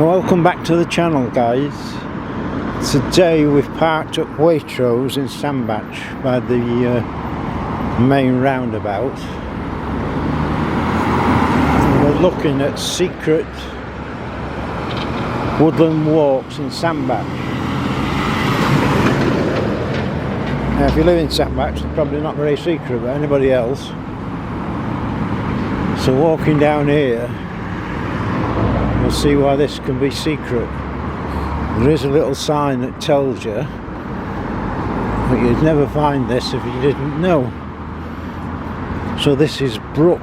Welcome back to the channel, guys. Today we've parked at Waitrose in Sandbach by the main roundabout. And we're looking at secret woodland walks in Sandbach. Now if you live in Sandbach, it's probably not very secret by anybody else. So walking down here, you'll see why this can be secret. There is a little sign that tells you, but you'd never find this if you didn't know. So this is Brook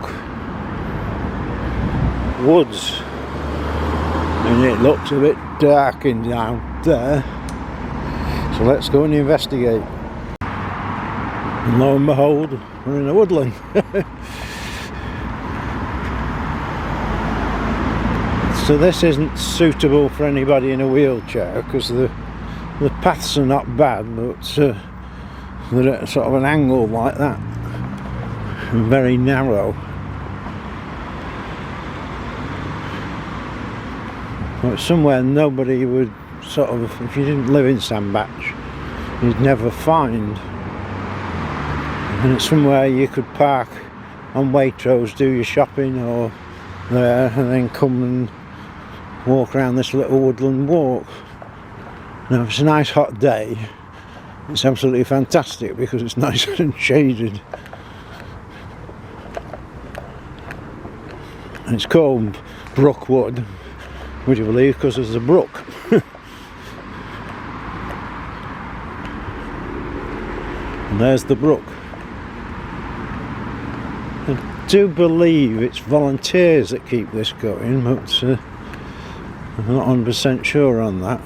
Woods, and it looks a bit dark in down there. So let's go and investigate. And lo and behold, we're in a woodland. So this isn't suitable for anybody in a wheelchair because the paths are not bad, but they're at sort of an angle like that and very narrow. But it's somewhere nobody would sort of, if you didn't live in Sandbach, you'd never find. And it's somewhere you could park on Waitrose, do your shopping or there, and then come and walk around this little woodland walk. Now if it's a nice hot day, it's absolutely fantastic because it's nice and shaded. And it's called Brook Wood, would you believe, because there's a brook. And there's the brook. I do believe it's volunteers that keep this going, but I'm not 100% sure on that.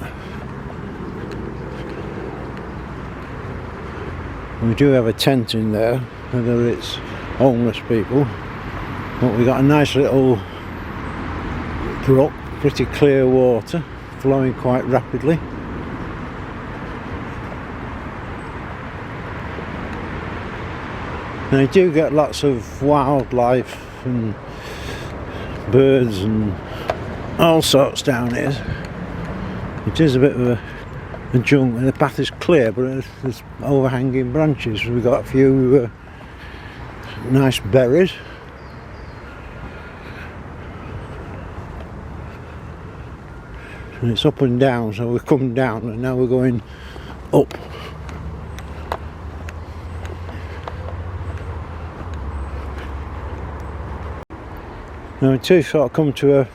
We do have a tent in there, whether it's homeless people, but we got a nice little brook, pretty clear water, flowing quite rapidly. Now you do get lots of wildlife and birds and all sorts down here. It is a bit of a jungle, and the path is clear, but there's overhanging branches. We've got a few nice berries. And it's up and down, so we've come down and now we're going up. Now we do sort of come to a,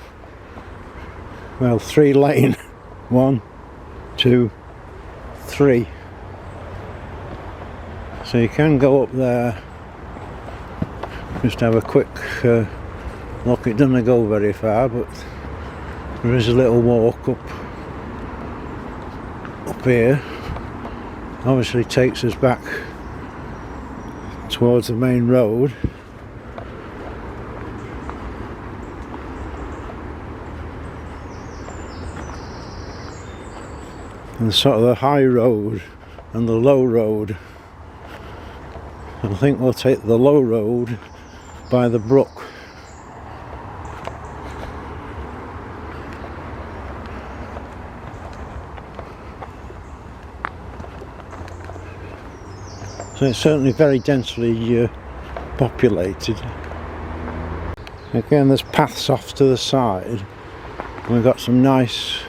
well, 3 lane. 1, 2, 3. So you can go up there, just have a quick look. It doesn't go very far, but there is a little walk up here. Obviously takes us back towards the main road. And sort of the high road and the low road. I think we'll take the low road by the brook. So it's certainly very densely populated. Again, there's paths off to the side. We've got some nice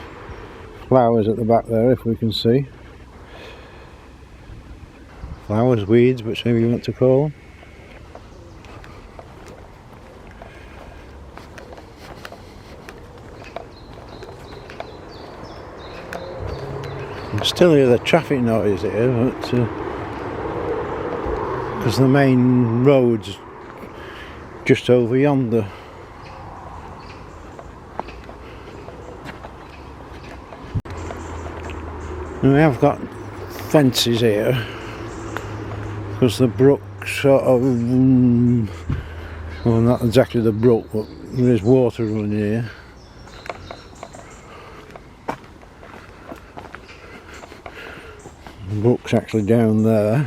flowers at the back there, if we can see. Flowers, weeds, whichever you want to call them. I can still hear the traffic noise here, but because the main road's just over yonder. And we have got fences here because the brook sort of, well, not exactly the brook, but there is water running here. The brook's actually down there.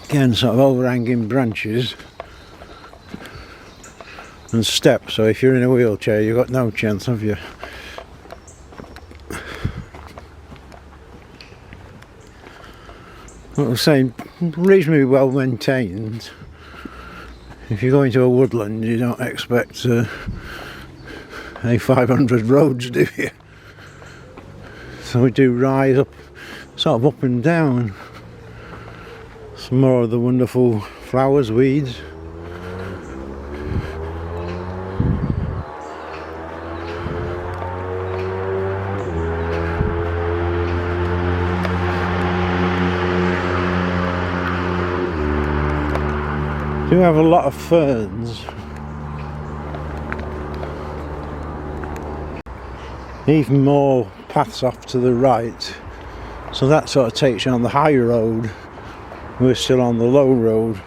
Again, sort of overhanging branches. and steps, so if you're in a wheelchair you've got no chance, have you? Like I was saying, reasonably well maintained. If you go into a woodland you don't expect A500 roads, do you? So we do rise up, sort of up and down. Some more of the wonderful flowers, weeds. Do have a lot of ferns. Even more paths off to the right, so that sort of takes you on the high road. We're still on the low road,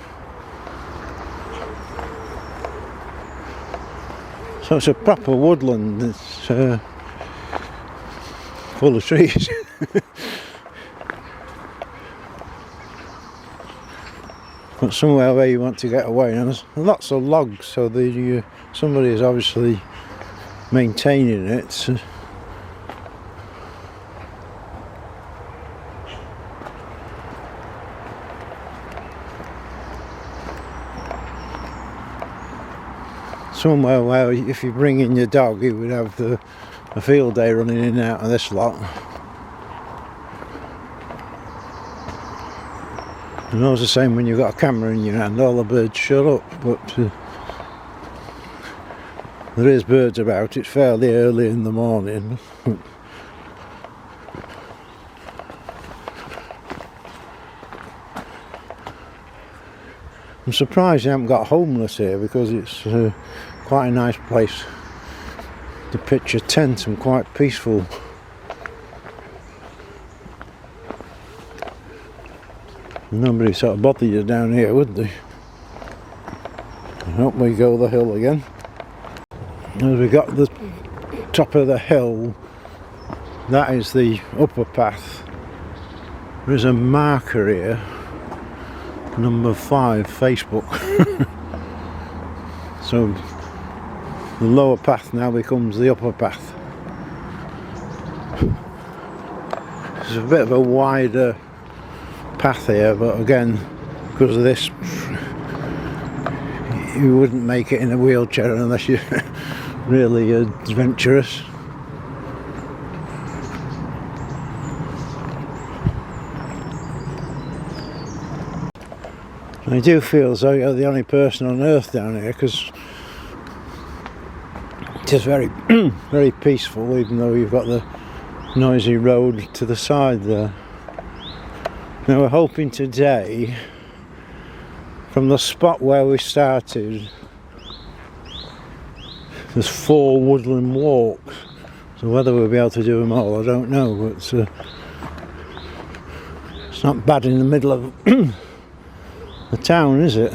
so it's a proper woodland. It's full of trees. But somewhere where you want to get away, and there's lots of logs, so somebody is obviously maintaining it. Somewhere where if you bring in your dog you would have a field day running in and out of this lot. And it's the same when you've got a camera in your hand, all the birds shut up, but there is birds about. It's fairly early in the morning. I'm surprised you haven't got homeless here, because it's quite a nice place to pitch a tent and quite peaceful. Nobody sort of bother you down here, would they? And up we go the hill again. As we got the top of the hill, that is the upper path. There is a marker here, number 5, Facebook. So the lower path now becomes the upper path. It's a bit of a wider path here, but again, because of this, you wouldn't make it in a wheelchair unless you're really adventurous. I do feel as though you're the only person on earth down here, because it is very very peaceful, even though you've got the noisy road to the side there. Now we're hoping today, from the spot where we started, there's 4 woodland walks, so whether we'll be able to do them all I don't know, but it's not bad in the middle of the town, is it?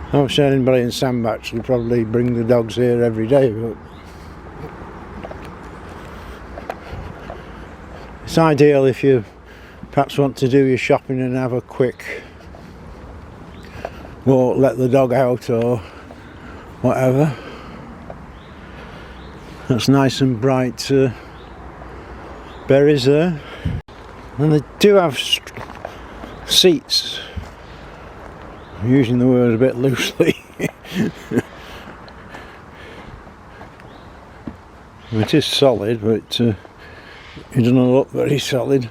I don't see anybody in Sandbach will probably bring the dogs here every day, but it's ideal if you perhaps want to do your shopping and have a quick walk, let the dog out or whatever. That's nice and bright berries there. And they do have seats. I'm using the word a bit loosely. It is solid, but it doesn't look very solid.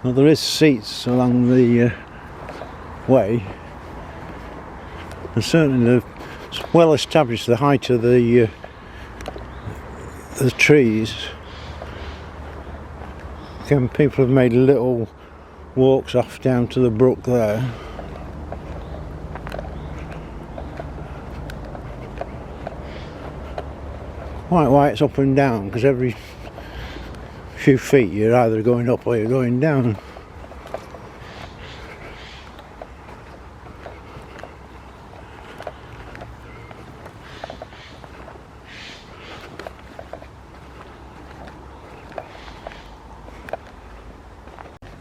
Well, there is seats along the way. And certainly it's well established, the height of the trees. Again, people have made little walks off down to the brook there. Quite why it's up and down, because every few feet you're either going up or you're going down.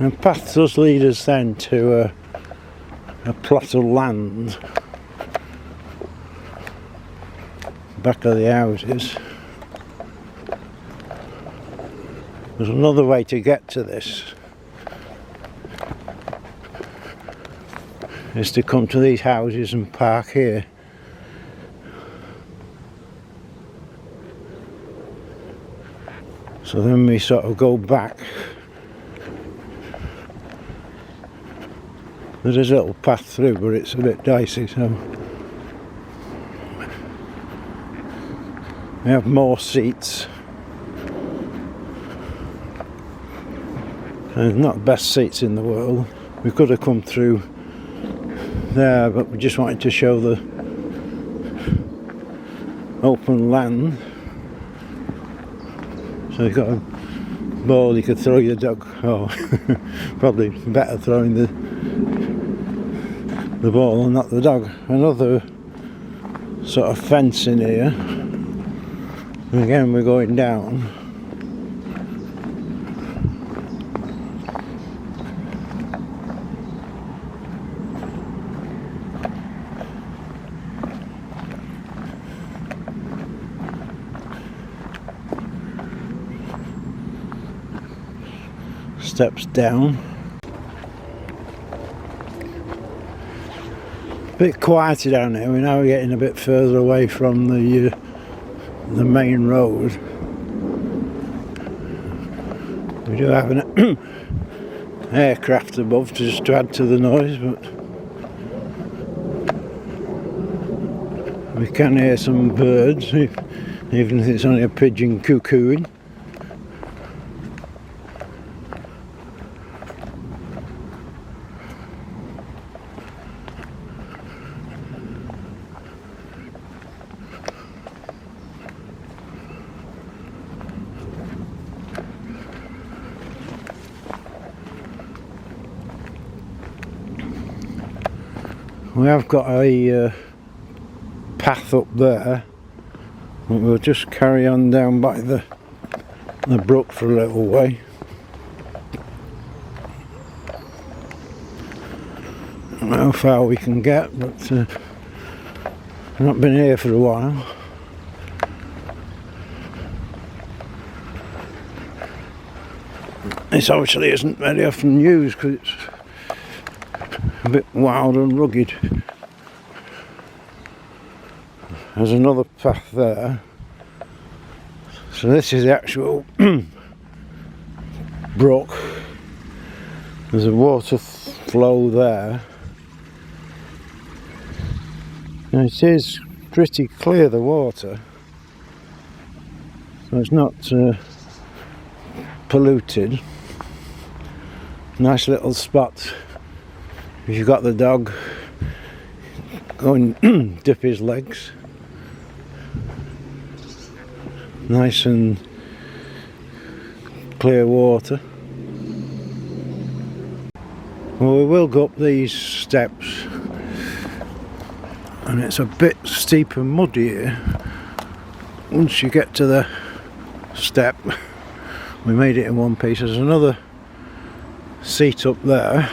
And path does lead us then to a plot of land back of the houses. There's another way to get to this, is to come to these houses and park here. So then we sort of go back. There's a little path through, but it's a bit dicey, so we have more seats. And not the best seats in the world. We could have come through there, but we just wanted to show the open land. So you've got a ball you could throw your dog. Oh, probably better throwing the ball and not the dog. Another sort of fence in here. And again, we're going down. Steps down. A bit quieter down here. We're now getting a bit further away from the main road. We do have an aircraft above just to add to the noise, but we can hear some birds, even if it's only a pigeon cuckooing. We have got a path up there, but we'll just carry on down by the brook for a little way. I don't know how far we can get, but I've not been here for a while. This obviously isn't very often used because it's a bit wild and rugged. There's another path there. So this is the actual brook. There's a water flow there. And it is pretty clear, the water. So it's not polluted. Nice little spot. If you've got the dog, go and dip his legs. Nice and clear water. Well, we will go up these steps, and it's a bit steep and muddy here. Once you get to the step, we made it in one piece. There's another seat up there.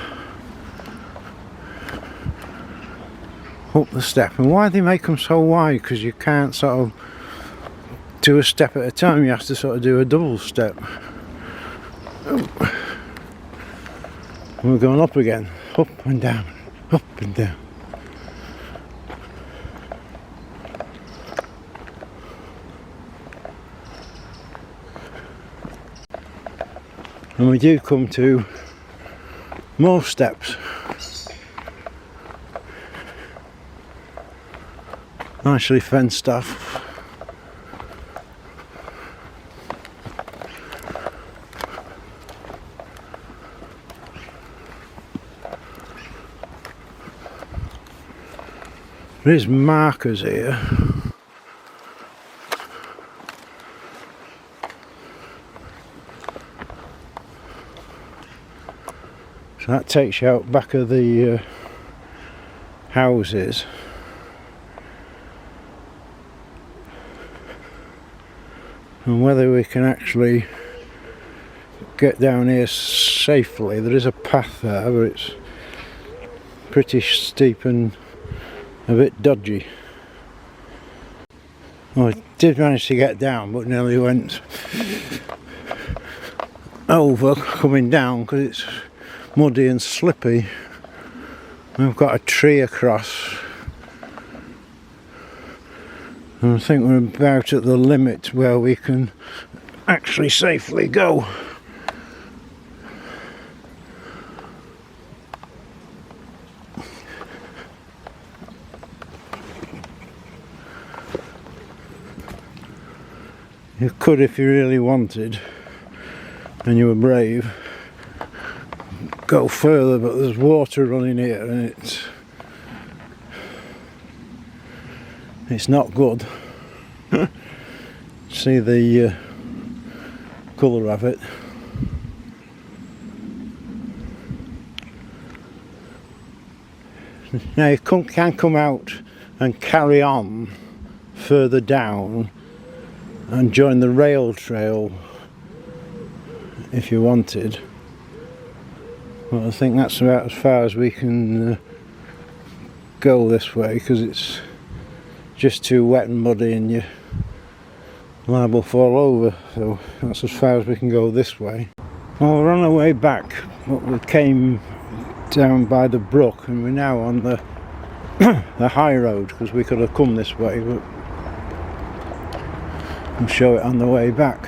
Up the step. And why they make them so wide? Because you can't sort of do a step at a time, you have to sort of do a double step. Oh. We're going up again, up and down, up and down. And we do come to more steps. Nicely fenced off. There's markers here. So that takes you out back of the houses. And whether we can actually get down here safely, there is a path there, but it's pretty steep and a bit dodgy. Well, I did manage to get down, but nearly went over coming down because it's muddy and slippy. We've got a tree across, and I think we're about at the limit where we can actually safely go. You could, if you really wanted and you were brave, go further, but there's water running here and it's not good. See the colour of it. Now you can come out and carry on further down and join the rail trail if you wanted. Well, I think that's about as far as we can go this way, because it's just too wet and muddy and you're liable to fall over, so that's as far as we can go this way. Well, we're on our way back, but we came down by the brook and we're now on the the high road, because we could have come this way, but I'll show it on the way back.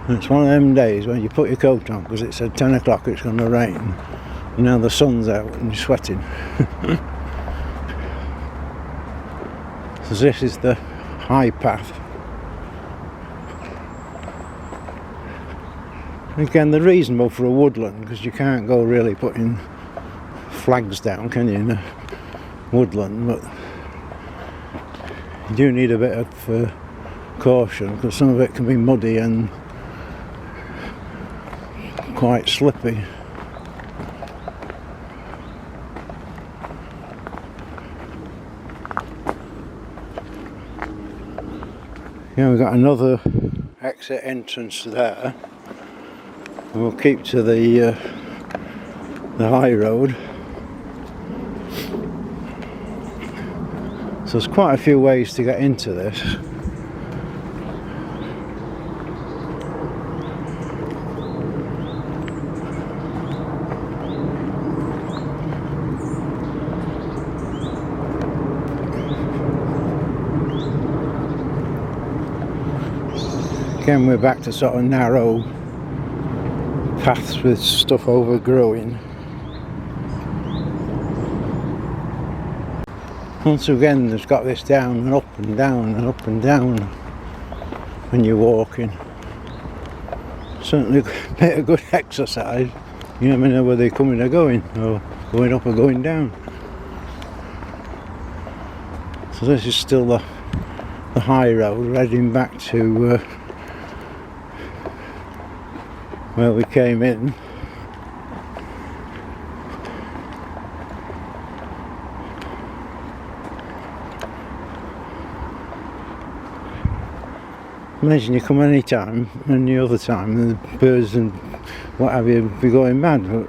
And it's one of them days when you put your coat on because it said 10 o'clock it's going to rain, and now the sun's out and you're sweating. So this is the high path. Again, they're reasonable for a woodland, because you can't go really putting flags down, can you, in a woodland, but you do need a bit of caution, because some of it can be muddy and quite slippy. Yeah, we've got another exit entrance there. We'll keep to the high road. So there's quite a few ways to get into this. Again, we're back to sort of narrow paths with stuff overgrowing. Once again, there's got this down and up and down and up and down when you're walking. Certainly a bit of good exercise. You never know where they're coming or going, or going up or going down. So this is still the high road, heading back to where we came in. Imagine you come any time, any other time, and the birds and what have you be going mad, but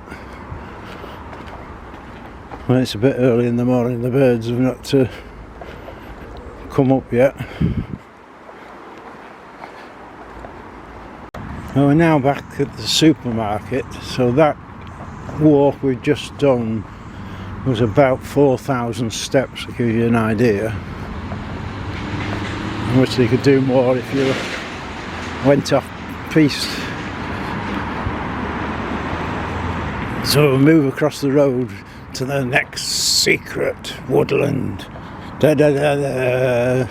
when it's a bit early in the morning, the birds have not come up yet. Well, we're now back at the supermarket, so that walk we've just done was about 4,000 steps, to give you an idea. Which you could do more if you went off piste. So we'll move across the road to the next secret woodland. Da, da, da, da.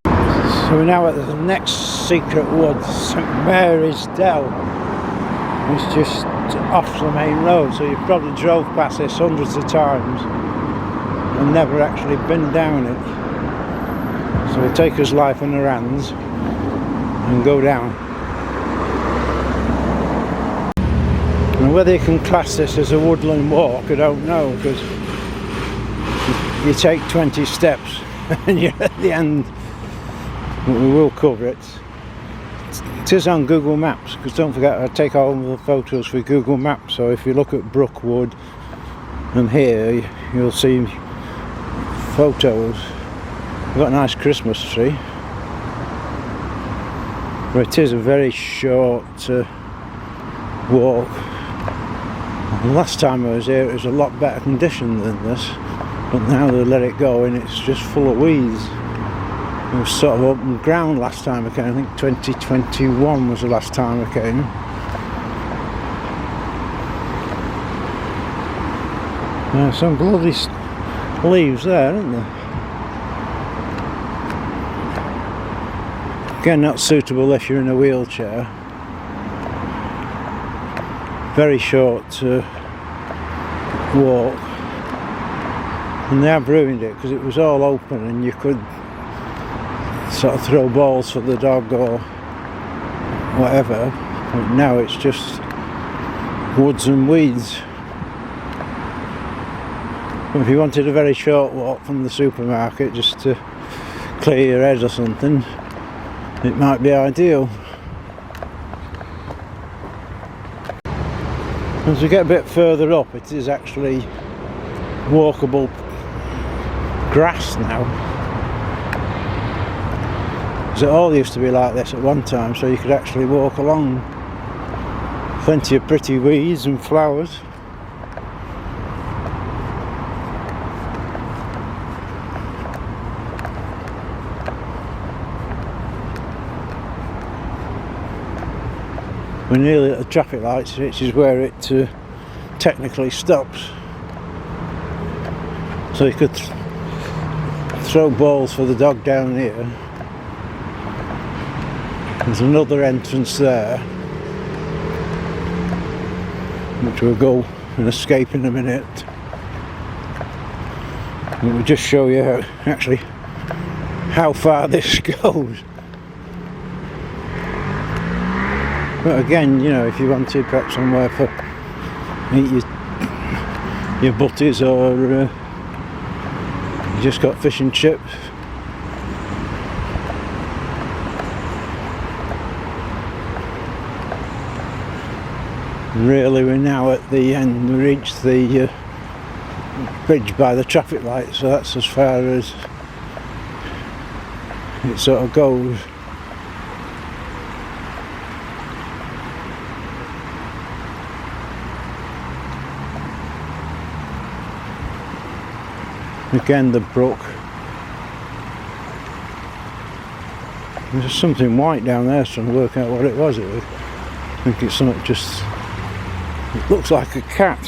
So we're now at the next secret woods, St Mary's Dell. It's just off the main road, so you probably drove past this hundreds of times and never actually been down it. So we'll take his life in our hands and go down. And whether you can class this as a woodland walk, I don't know, because you take 20 steps and you're at the end. But we will cover it. It is on Google Maps, because don't forget I take all the photos for Google Maps, so if you look at Brookwood and here you'll see photos. We've got a nice Christmas tree, but it is a very short walk. And last time I was here it was a lot better condition than this, but now they let it go and it's just full of weeds. It was sort of open ground last time I came. I think 2021 was the last time I came. Some bloody leaves there, aren't there? Again, not suitable if you're in a wheelchair. Very short walk. And they have ruined it because it was all open and you could sort of throw balls for the dog or whatever, but now it's just woods and weeds. But if you wanted a very short walk from the supermarket just to clear your head or something, it might be ideal. As we get a bit further up, it is actually walkable grass now. It all used to be like this at one time, so you could actually walk along. Plenty of pretty weeds and flowers. We're nearly at the traffic lights, which is where it technically stops. So you could throw balls for the dog down here. There's another entrance there, which we'll go and escape in a minute. And we'll just show you how far this goes. But again, you know, if you wanted perhaps somewhere for eat your butties, or you just got fish and chips. Really, we're now at the end. We reached the bridge by the traffic light, so that's as far as it sort of goes. Again, the brook. There's something white down there, trying to work out what it was. I think it's something just. It looks like a cat.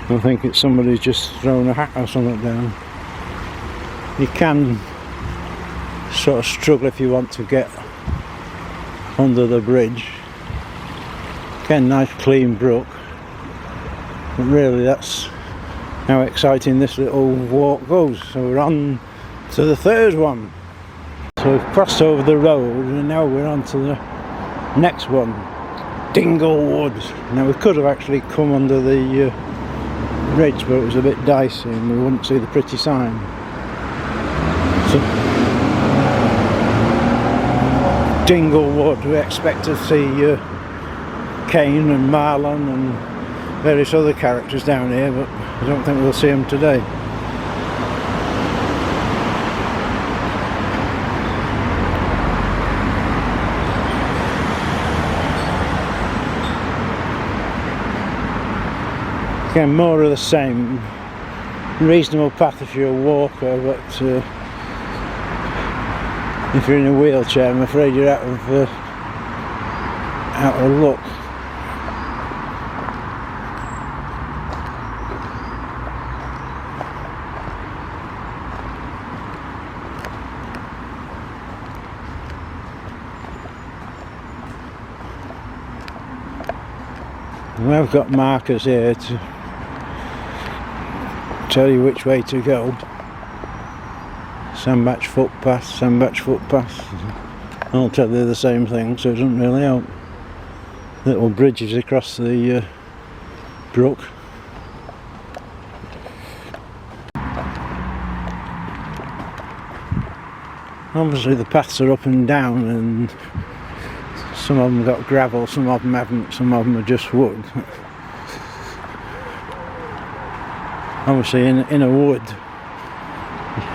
I think it's somebody's just thrown a hat or something down. You can sort of struggle if you want to get under the bridge. Again, nice clean brook. But really that's how exciting this little walk goes. So we're on to the third one. So we've crossed over the road and now we're on to the next one. Dinglewood. Now we could have actually come under the bridge, but it was a bit dicey and we wouldn't see the pretty sign. So, Dinglewood, we expect to see Kane and Marlon and various other characters down here, but I don't think we'll see them today. Again, more of the same. Reasonable path if you're a walker, but if you're in a wheelchair, I'm afraid you're out of luck. We've got markers here to tell you which way to go. Sandbach footpath, Sandbach footpath. I'll tell you the same thing, so it doesn't really help. Little bridges across the brook. Obviously the paths are up and down, and Some of them got gravel, some of them haven't, some of them are just wood. Obviously in a wood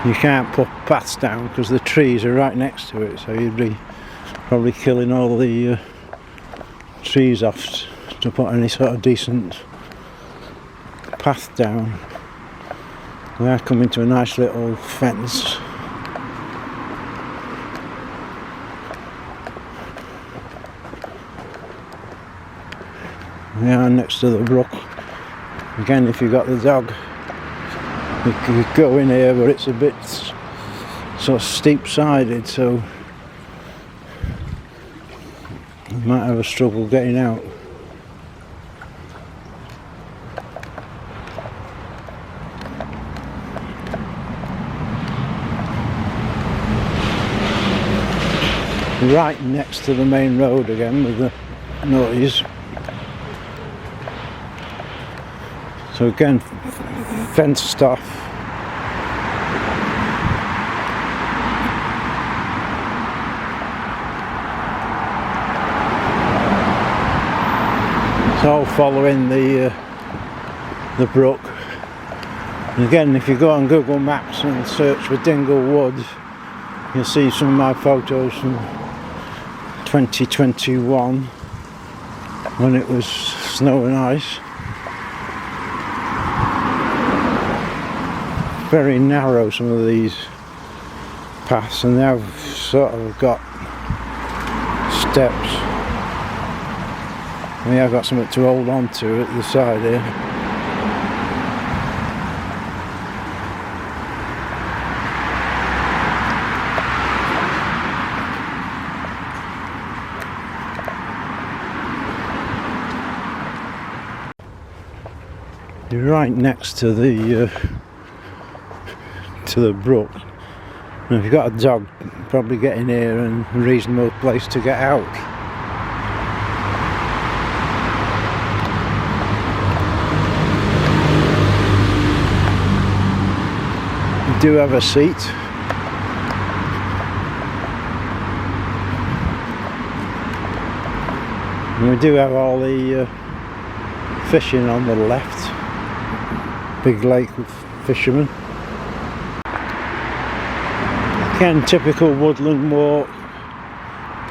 you can't put paths down because the trees are right next to it, so you'd be probably killing all the trees off to put any sort of decent path down. We are coming to a nice little fence. We are next to the brook. Again, if you've got the dog, you could go in here, but it's a bit sort of steep sided, so you might have a struggle getting out. Right next to the main road again with the noise. So again, fenced off. It's all following the brook. And again, if you go on Google Maps and search for Dingle Wood, you'll see some of my photos from 2021 when it was snow and ice. Very narrow, some of these paths, and they've sort of got steps. We have got something to hold on to at the side here. You're right next to the brook, and if you've got a dog, probably get in here and a reasonable place to get out. You do have a seat. And we do have all the fishing on the left. Big lake with fishermen. Again, typical woodland walk.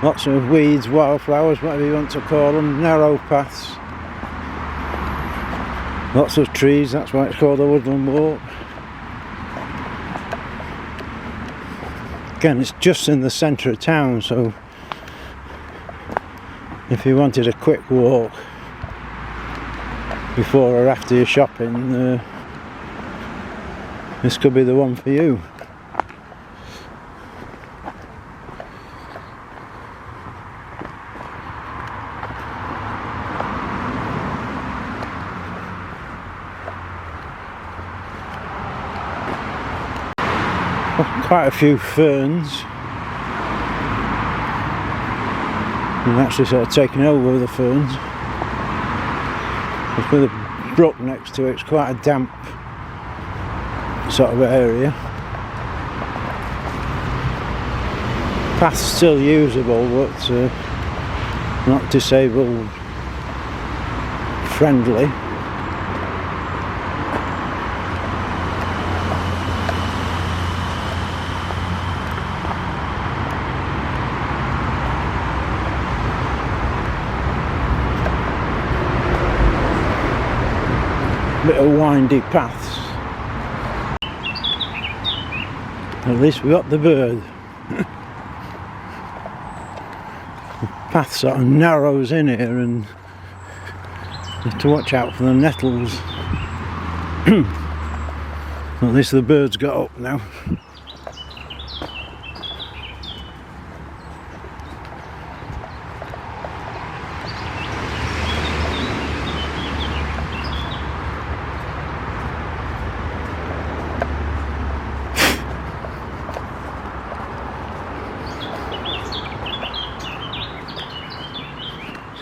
Lots of weeds, wildflowers, whatever you want to call them. Narrow paths. Lots of trees, that's why it's called a woodland walk. Again, it's just in the centre of town, so if you wanted a quick walk before or after your shopping, this could be the one for you. Quite a few ferns, and actually sort of taking over the ferns. With a brook next to it, it's quite a damp sort of area. Path's still usable, but not disabled friendly. Bit of windy paths. At least we got the bird. The path sort of narrows in here, and you have to watch out for the nettles. At least the bird's got up now.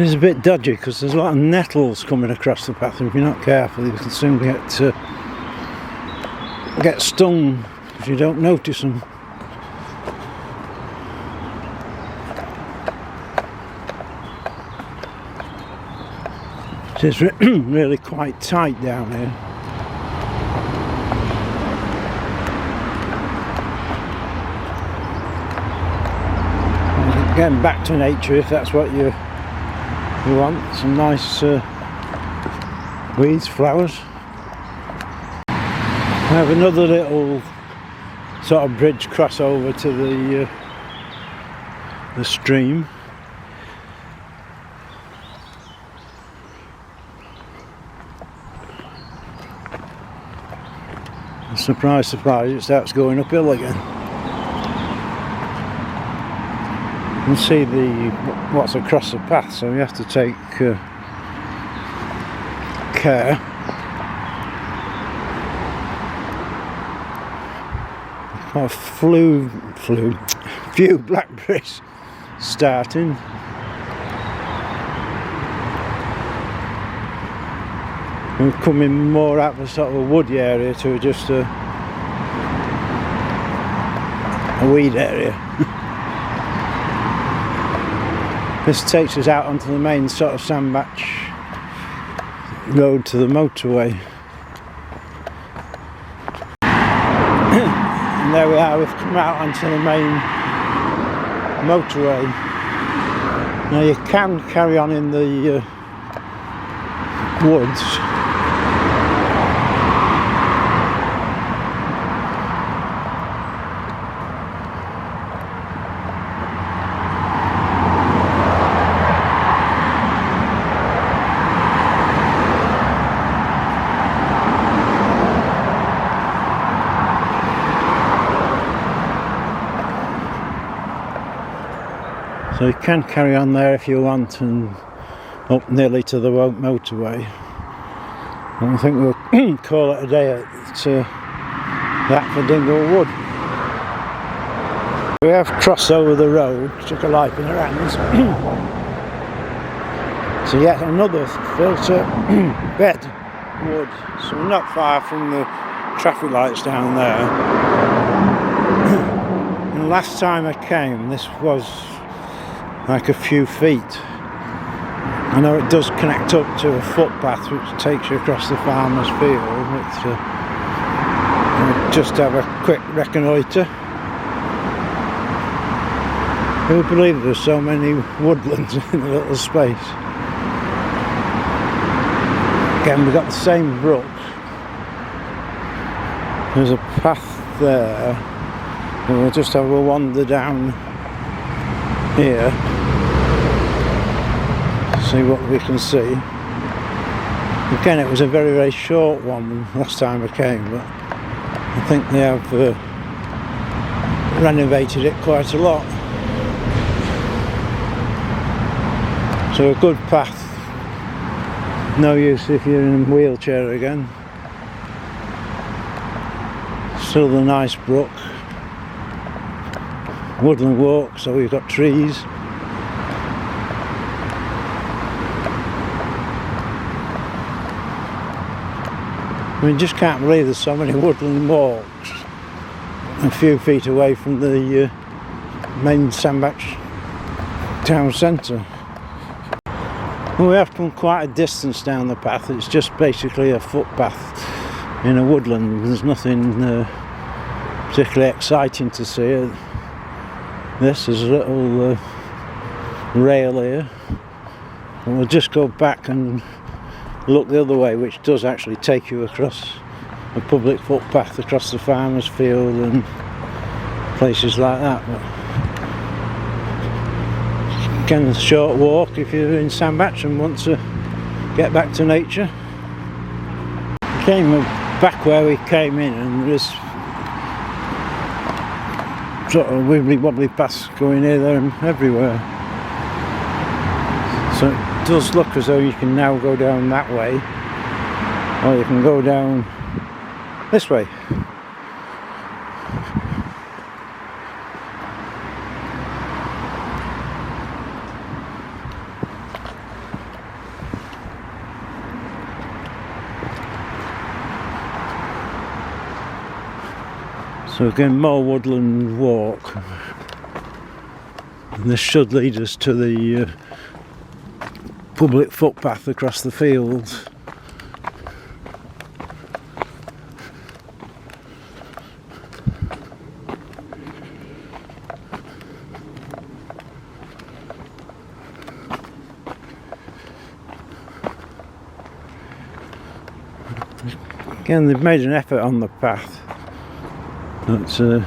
It's a bit dodgy because there's a lot of nettles coming across the path, and if you're not careful you can soon get stung if you don't notice them. It's really quite tight down here. Getting back to nature if that's what you want. Some nice weeds, flowers. I have another little sort of bridge crossover to the stream. Surprise, surprise, it starts going uphill again. You can see what's across the path, so you have to take care. A few blackberries starting. We're coming more out of a sort of a woody area to just a weed area. This takes us out onto the main sort of Sandbach road to the motorway. And there we are, we've come out onto the main motorway. Now you can carry on in the woods. So you can carry on there if you want and up nearly to the motorway. And I think we'll call it a day at that for Dingle Wood. We have crossed over the road, took a life in our hands. So yet another filter bed wood. So we're not far from the traffic lights down there. And last time I came, this was like a few feet. I know it does connect up to a footpath which takes you across the farmer's field, but I'll just have a quick reconnoitre. Who would believe there's so many woodlands in a little space? Again, we've got the same brook. There's a path there, and we'll just have a wander down here. See what we can see. Again, it was a very, very short one last time I came, but I think they have renovated it quite a lot. So a good path. No use if you're in a wheelchair again. Still the nice brook. Woodland walk, so we've got trees. I mean, just can't believe there's so many woodland walks a few feet away from the main Sandbach town centre. Well, we have come quite a distance down the path. It's just basically a footpath in a woodland. There's nothing particularly exciting to see. This is a little rail here. And we'll just go back and look the other way, which does actually take you across a public footpath across the farmer's field and places like that. But again, a short walk if you're in Sandbach and want to get back to nature. Came back where we came in, and there's sort of wibbly wobbly paths going here, there and everywhere. So it does look as though you can now go down that way, or you can go down this way. So again, more woodland walk, and this should lead us to the public footpath across the fields. Again, they've made an effort on the path, but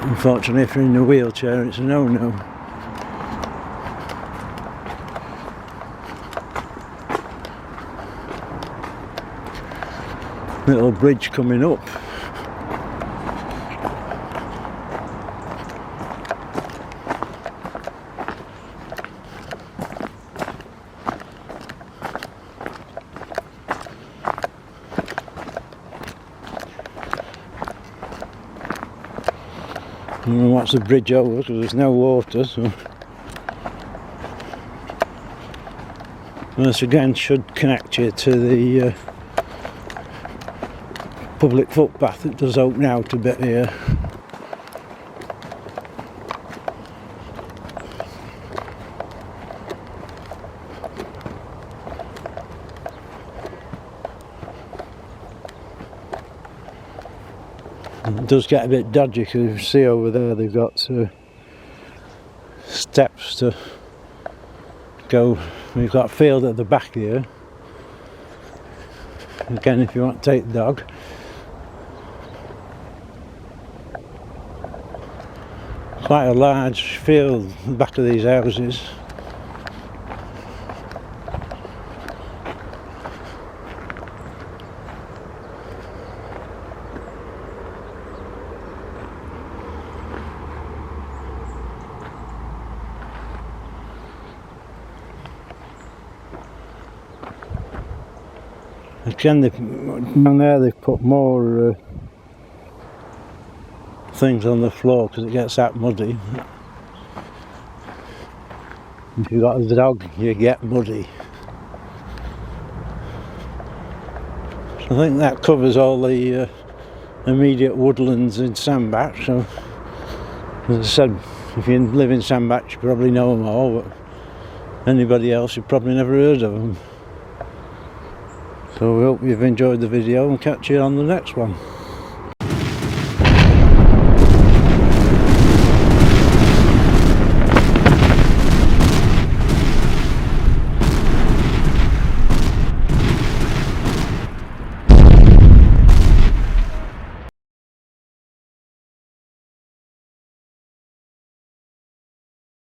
unfortunately if you're in a wheelchair it's a no-no. Little bridge coming up. I don't know what's the bridge over because there's no water, so this again should connect you to the public footpath. It does open out a bit here. It does get a bit dodgy because you see over there they've got steps to go. We've got a field at the back here. Again, if you want to take the dog. Quite a large field at the back of these houses. Again, down there they've put more things on the floor because it gets that muddy. If you've got a dog, you get muddy. So I think that covers all the immediate woodlands in Sandbach. So, as I said, if you live in Sandbach, you probably know them all, but anybody else, you've probably never heard of them. So we hope you've enjoyed the video and catch you on the next one.